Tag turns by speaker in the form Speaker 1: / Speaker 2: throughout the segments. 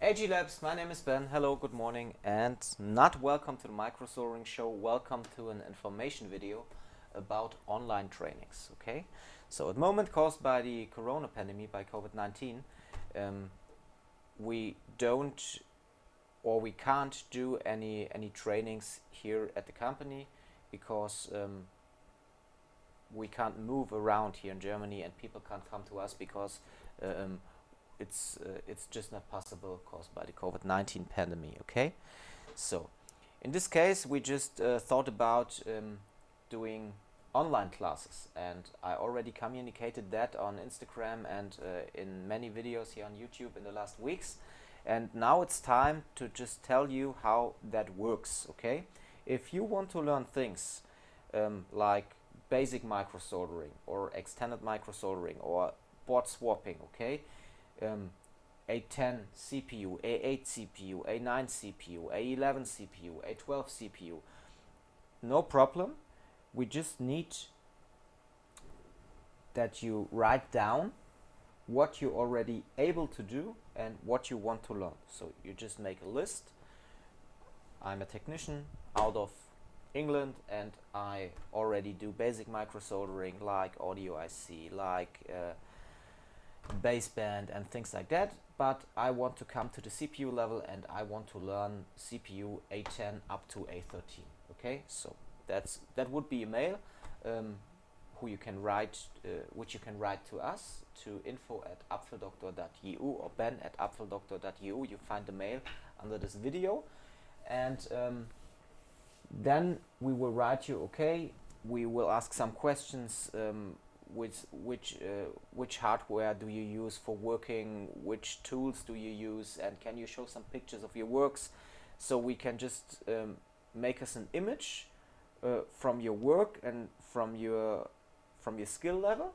Speaker 1: AG Labs, my name is Ben. Hello, good morning, and not welcome to the micro soldering show. Welcome to an information video about online trainings. Okay, so at the moment caused by the corona pandemic, by COVID-19, we don't or we can't do any trainings here at the company because we can't move around here in Germany and people can't come to us because it's just not possible caused by the COVID-19 pandemic. Okay, so in this case we just thought about doing online classes, and I already communicated that on Instagram and in many videos here on YouTube in the last weeks, and now it's time to just tell you how that works. Okay, if you want to learn things like basic micro soldering or extended micro soldering or board swapping, okay, A10 CPU, A8 CPU, A9 CPU, A11 CPU, A12 CPU, no problem. We just need that you write down what you're already able to do and what you want to learn. So you just make a list. I'm a technician out of England and I already do basic micro soldering like audio IC, like baseband and things like that, but I want to come to the CPU level and I want to learn CPU A10 up to A13. Okay, so that would be a mail who you can write, which you can write to us to info@apfeldoktor.eu or ben@apfeldoktor.eu. You find the mail under this video, and then we will write you. Okay, we will ask some questions. Which hardware do you use for working? Which tools do you use? And can you show some pictures of your works, so we can just make us an image from your work and from your skill level.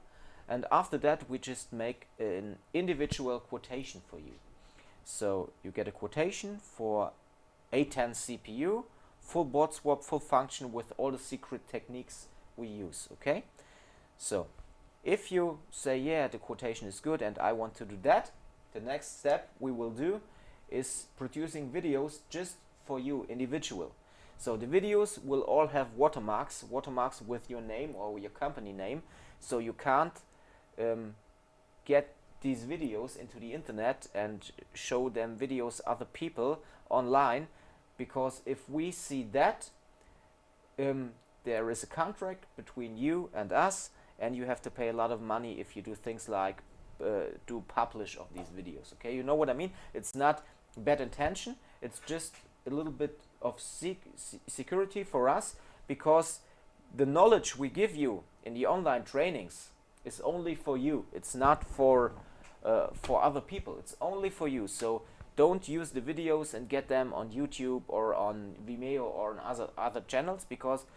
Speaker 1: And after that we just make an individual quotation for you. So you get a quotation for A10 CPU, full board swap, full function with all the secret techniques we use. Okay, so if you say, yeah, the quotation is good and I want to do that, the next step we will do is producing videos just for you, individual. So the videos will all have watermarks with your name or your company name, so you can't get these videos into the internet and show them videos other people online, because if we see that, there is a contract between you and us, and you have to pay a lot of money if you do things like do publish of these videos. Okay, you know what I mean? It's not bad intention, it's just a little bit of security for us, because the knowledge we give you in the online trainings is only for you. It's not for other people. It's only for you. So don't use the videos and get them on YouTube or on Vimeo or on other channels, because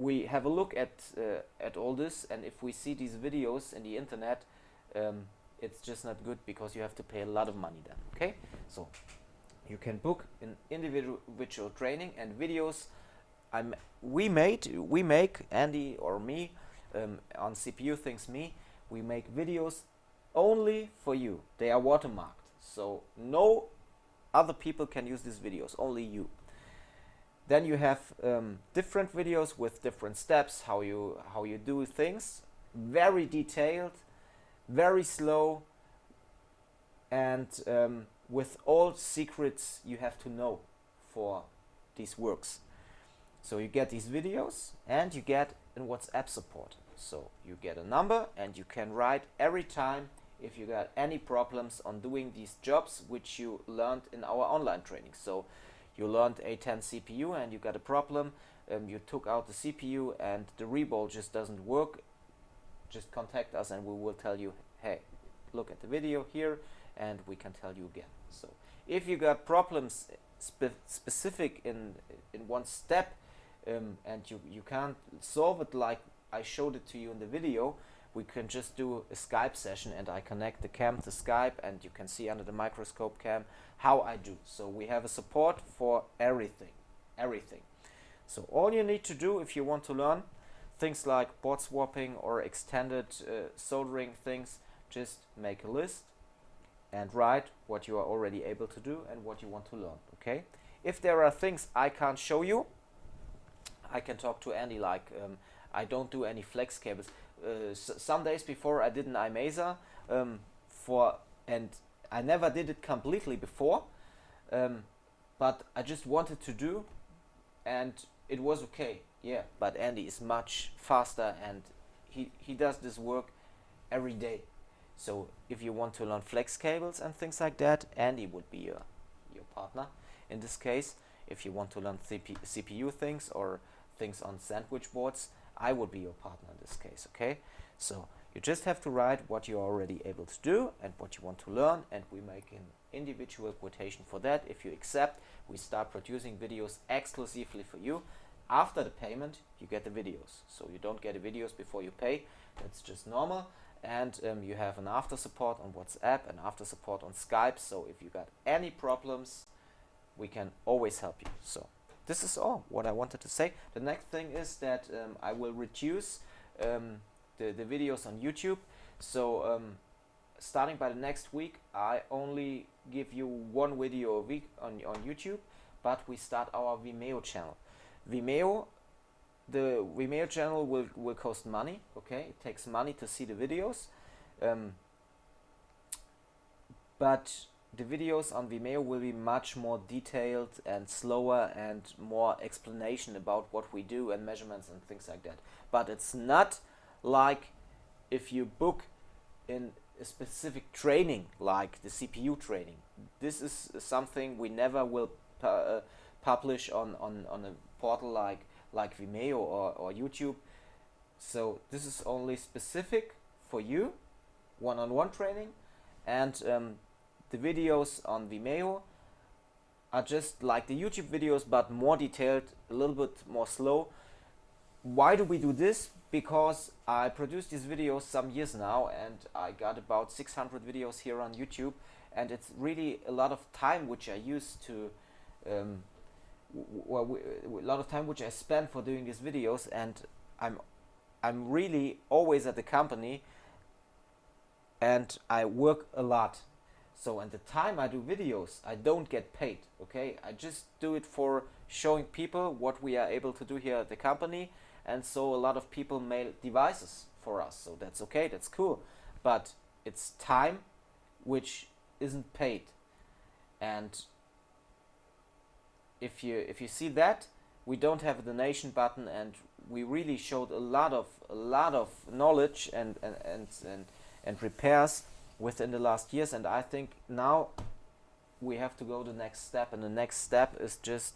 Speaker 1: we have a look at all this, and if we see these videos in the internet, it's just not good, because you have to pay a lot of money then. Okay, so you can book an individual training and videos. We make Andy or me on CPU Things Me. We make videos only for you. They are watermarked, so no other people can use these videos. Only you. Then you have different videos with different steps, how you do things, very detailed, very slow, and with all secrets you have to know for these works. So you get these videos and you get a WhatsApp support. So you get a number and you can write every time if you got any problems on doing these jobs which you learned in our online training. So you learned A10 CPU and you got a problem, you took out the CPU and the reball just doesn't work, just contact us and we will tell you, hey, look at the video here, and we can tell you again. So if you got problems specific in one step, and you can't solve it like I showed it to you in the video, we can just do a Skype session and I connect the cam to Skype and you can see under the microscope cam how I do. So we have a support for everything. So all you need to do if you want to learn things like board swapping or extended soldering things, just make a list, and write what you are already able to do and what you want to learn. Okay, if there are things I can't show you, I can talk to Andy. Like I don't do any flex cables. Some days before I did an iMesa and I never did it completely before, but I just wanted to do, and it was okay. Yeah, but Andy is much faster, and he does this work every day. So if you want to learn flex cables and things like that, Andy would be your partner in this case. If you want to learn CPU things or things on sandwich boards, I would be your partner in this case. Okay, so you just have to write what you're already able to do and what you want to learn, and we make an individual quotation for that. If you accept, we start producing videos exclusively for you. After the payment, you get the videos. So you don't get the videos before you pay. That's just normal. And you have an after support on WhatsApp and after support on Skype. So if you got any problems, we can always help you. So this is all what I wanted to say. The next thing is that I will reduce the videos on YouTube. So starting by the next week, I only give you one video a week on YouTube, but we start our Vimeo channel. The Vimeo channel will cost money. Okay, it takes money to see the videos, but the videos on Vimeo will be much more detailed and slower and more explanation about what we do and measurements and things like that. But it's not like if you book in a specific training like the CPU training. This is something we never will publish on a portal like Vimeo or YouTube. So this is only specific for you, one-on-one training, and the videos on Vimeo are just like the YouTube videos but more detailed, a little bit more slow. Why do we do this? Because I produced these videos some years now, and I got about 600 videos here on YouTube, and it's really a lot of time which I use to a lot of time which I spend for doing these videos, and I'm really always at the company and I work a lot. So at the time I do videos, I don't get paid. Okay, I just do it for showing people what we are able to do here at the company, and so a lot of people mail devices for us. So that's okay, that's cool, but it's time which isn't paid. And if you see that, we don't have a donation button, and we really showed a lot of knowledge and repairs within the last years. And I think now we have to go the next step, and the next step is just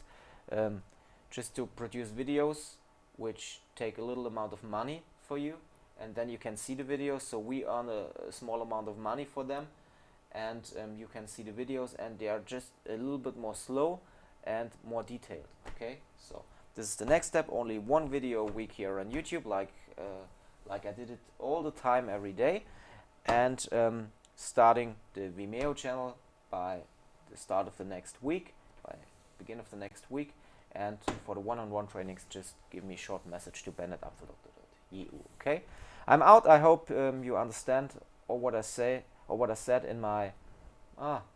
Speaker 1: to produce videos which take a little amount of money for you, and then you can see the videos. So we earn a small amount of money for them, and you can see the videos, and they are just a little bit more slow and more detailed. Okay, so this is the next step. Only one video a week here on YouTube, like I did it all the time, every day, and starting the Vimeo channel by the start of the next week, by beginning of the next week. And for the one-on-one trainings, just give me a short message to bennett@eu. Okay, I'm out. I hope you understand all what I say or what I said in my not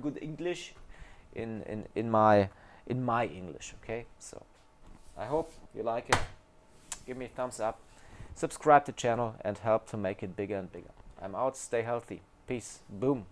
Speaker 1: good English. In my English. Okay, so I hope you like it. Give me a thumbs up, subscribe to the channel, and help to make it bigger and bigger. I'm out. Stay healthy. Peace. Boom.